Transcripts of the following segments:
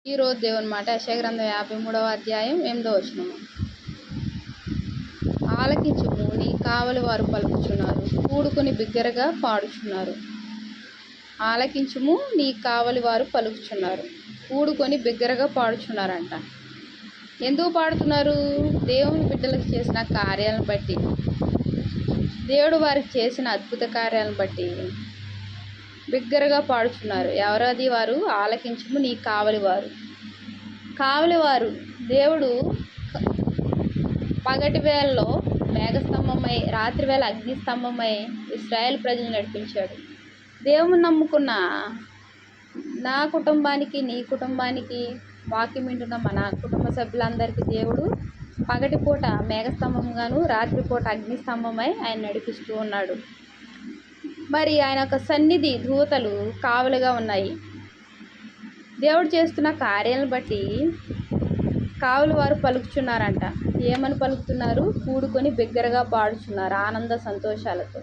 ఈరోజు దేవుని మాట యెషయా గ్రంథం 53వ అధ్యాయం 8వ వచనము. ఆలకించుము, నీ కావలి వారు పలుకుచున్నారు, కూడుకొని బిగ్గరగా పాడుచున్నారు. ఆలకించుము, నీ కావలి వారు పలుకుచున్నారు, కూడుకొని బిగ్గరగా పాడుచున్నారంట. ఎందుకు పాడుతున్నారు? దేవుని బిడ్డలకు చేసిన కార్యాలను బట్టి, దేవుడు వారికి చేసిన అద్భుత కార్యాలను బట్టి బిగ్గరగా పాడుచున్నారు. ఎవరది వారు? ఆలకించుము, నీ కావలివారు. కావలివారు దేవుడు పగటి వేళలో మేఘస్తంభమై, రాత్రి వేళ అగ్నిస్తంభమై ఇశ్రాయేల్ ప్రజలు నడిపించాడు. దేవుని నమ్ముకున్న నా కుటుంబానికి, నీ కుటుంబానికి, వాక్యం వింటున్న మన కుటుంబ సభ్యులందరికీ దేవుడు పగటిపూట మేఘస్తంభంగాను, రాత్రిపూట అగ్నిస్తంభమై ఆయన నడిపిస్తూ ఉన్నాడు. మరి ఆయన యొక్క సన్నిధి దూతలు కావలుగా ఉన్నాయి. దేవుడు చేస్తున్న కార్యాలను బట్టి కావలి వారు పలుకుచున్నారంట. ఏమని పలుకుతున్నారు? కూడుకొని బిగ్గరగా పాడుచున్నారు ఆనంద సంతోషాలతో.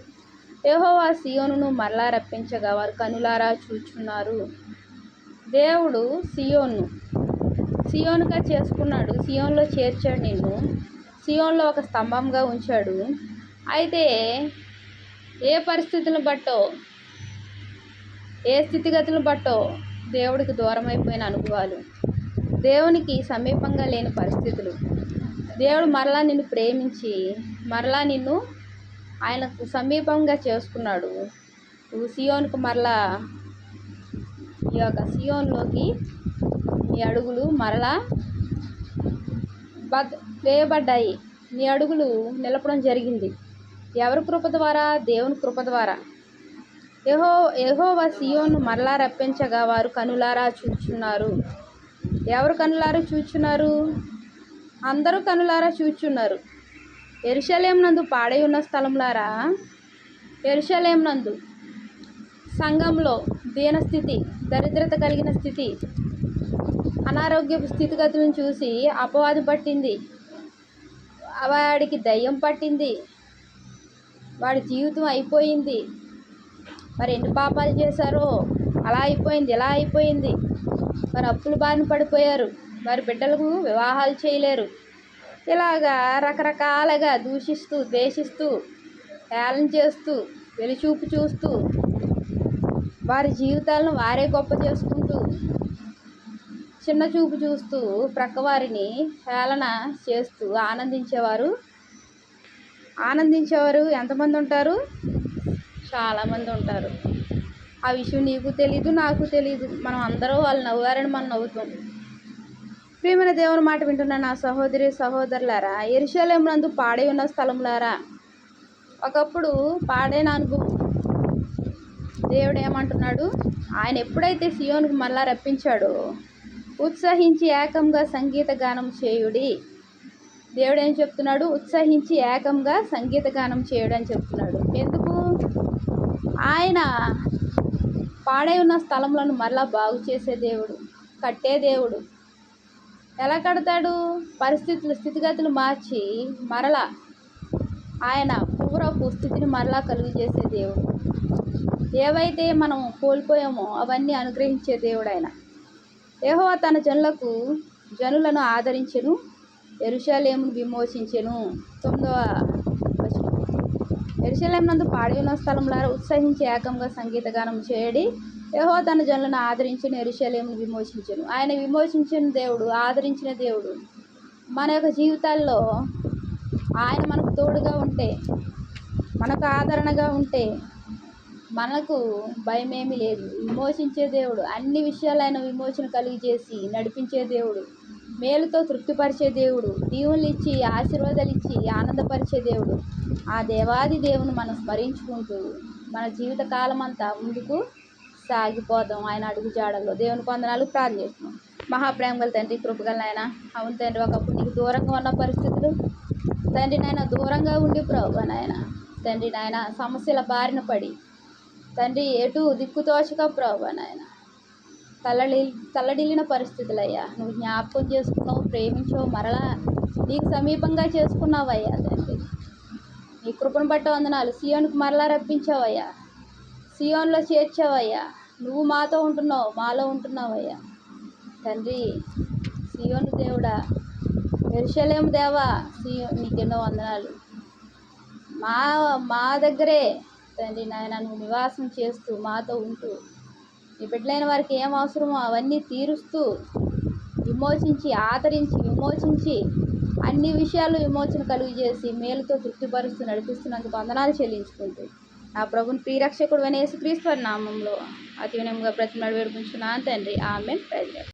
యెహోవా సీయోనును మరలా రప్పించగా వారు కనులారా చూచున్నారు. దేవుడు సియోనుగా చేసుకున్నాడు. సియోన్లో చేర్చాడు నిన్ను. సియోన్లో ఒక స్తంభంగా ఉంచాడు. అయితే ఏ పరిస్థితులను బట్టో, ఏ స్థితిగతులను బట్టో దేవుడికి దూరం అయిపోయిన అనుభవాలు, దేవునికి సమీపంగా లేని పరిస్థితులు, దేవుడు మరలా నిన్ను ప్రేమించి మరలా నిన్ను ఆయనకు సమీపంగా చేసుకున్నాడు. నువ్వు సియోనుకు మరలా, ఈ యొక్క సియోన్లోకి నీ అడుగులు మరలా వేయబడ్డాయి. నీ అడుగులు నిలపడం జరిగింది. ఎవరి కృప ద్వారా? దేవుని కృప ద్వారా. యెహోవా సీయోను మరలా రప్పించగా వారు కనులారా చూచున్నారు. ఎవరు కనులారా చూచున్నారు? అందరూ కనులారా చూచున్నారు. యెరూషలేము నందు పాడై ఉన్న స్థలంలారా, యెరూషలేము నందు సంఘంలో దీనస్థితి, దరిద్రత కలిగిన స్థితి, అనారోగ్య స్థితిగతులను చూసి అపవాది పట్టింది, వాడికి దయ్యం పట్టింది, వాడి జీవితం అయిపోయింది. మరి ఎన్ని పాపాలు చేశారో అలా అయిపోయింది, ఇలా అయిపోయింది. మరి అప్పుల బారిన పడిపోయారు. వారి బిడ్డలకు వివాహాలు చేయలేరు. ఇలాగా రకరకాలుగా దూషిస్తూ, ద్వేషిస్తూ, హేళన చేస్తూ, వెలిచూపు చూస్తూ, వారి జీవితాలను వారే గొప్ప చేసుకుంటూ, చిన్న చూపు చూస్తూ, ప్రక్కవారిని హేళన చేస్తూ ఆనందించేవారు ఎంతమంది ఉంటారు? చాలామంది ఉంటారు. ఆ విషయం నీకు తెలీదు, నాకు తెలీదు. మనం అందరూ వాళ్ళు నవ్వారని మనం నవ్వుతాం. ప్రియమైన దేవుని మాట వింటున్న నా సహోదరి సహోదరులారా, యెరూషలేము నందు పాడై ఉన్న స్థలంలారా, ఒకప్పుడు పాడైన అనుభవం. దేవుడు ఏమంటున్నాడు? ఆయన ఎప్పుడైతే సియోనుకు మళ్ళా రప్పించాడో, ఉత్సహించి ఏకంగా సంగీత గానం చేయుడి. దేవుడు ఏం చెప్తున్నాడు? ఉత్సహించి ఏకంగా సంగీత గానం చేయడం అని చెప్తున్నాడు. ఎందుకు? ఆయన పాడై ఉన్న స్థలములను మరలా బాగు చేసే దేవుడు, కట్టే దేవుడు. ఎలా కడతాడు? స్థితిగతులు మార్చి మరలా ఆయన పూర్వపు స్థితిని మరలా కలుగు చేసే దేవుడు. ఏవైతే మనం కోల్పోయామో అవన్నీ అనుగ్రహించే దేవుడు ఆయన. యెహోవా తన జనులను ఆదరించెను, యెరూషలేమును విమోచించెను. 9వ వచనం. యెరూషలేము నందు పాడై ఉన్న స్థలంలారా, ఉత్సహించి ఏకంగా సంగీతగానం చేయడి. యెహోవా తన జనులను ఆదరించిన, యెరూషలేమును విమోచించెను. ఆయన విమోచించిన దేవుడు, ఆదరించిన దేవుడు. మన యొక్క జీవితాల్లో ఆయన మనకు తోడుగా ఉంటే, మనకు ఆదరణగా ఉంటే మనకు భయమేమీ లేదు. విమోచించే దేవుడు, అన్ని విషయాలు ఆయన విమోచన కలిగి చేసి నడిపించే దేవుడు, మేలుతో తృప్తిపరిచే దేవుడు, దీవులు ఇచ్చి ఆశీర్వాదాలు ఇచ్చి ఆనందపరిచే దేవుడు. ఆ దేవాది దేవుని మనం స్మరించుకుంటూ మన జీవిత కాలం అంతా ముందుకు సాగిపోదాం ఆయన అడుగు జాడల్లో. దేవుని వందనాలు. ప్రార్థన చేస్తున్నాం. మహాప్రేమ గల తండ్రి, కృపగల నాయన, అవును తండ్రి, ఒకప్పుడు నీకు దూరంగా ఉన్న పరిస్థితులు తండ్రి నాయన, దూరంగా ఉండి ప్రభువా నాయన, తండ్రి నాయన, సమస్యల బారిన పడి తండ్రి ఎటు దిక్కుతోచక ప్రభువా నాయన, తల్లడిల్లిన పరిస్థితులయ్యా, నువ్వు జ్ఞాపకం చేసుకున్నావు, ప్రేమించావు, మరలా నీకు సమీపంగా చేసుకున్నావయ్యా తండ్రి. నీ కృపను బట్టి వందనాలు. సియోనుకు మరలా రప్పించావయ్యా, సియోన్లో చేర్చావయ్యా. నువ్వు మాతో ఉంటున్నావు, మాలో ఉంటున్నావయ్యా. తండ్రి, సీయోను దేవుడా, యెరూషలేము దేవా, నీకెన్నో వందనాలు. మా మా దగ్గరే తండ్రి నాయన నువ్వు నివాసం చేస్తూ మాతో ఉంటూ నీ బిడ్డలైన వారికి ఏం అవసరమో అవన్నీ తీరుస్తూ విమోచించి అన్ని విషయాలు విమోచన కలుగు చేసి మేలుతో తృప్తిపరుస్తూ నడిపిస్తున్నందుకు వందనాలు చెల్లించుకుంటూ నా ప్రభుని ప్రియరక్షకుడు యేసుక్రీస్తు వారి నామంలో అతి వినయంగా బ్రతిమలాడి వేడుకుంటున్నాను తండ్రి. ఆమేన్. ప్రైజ్.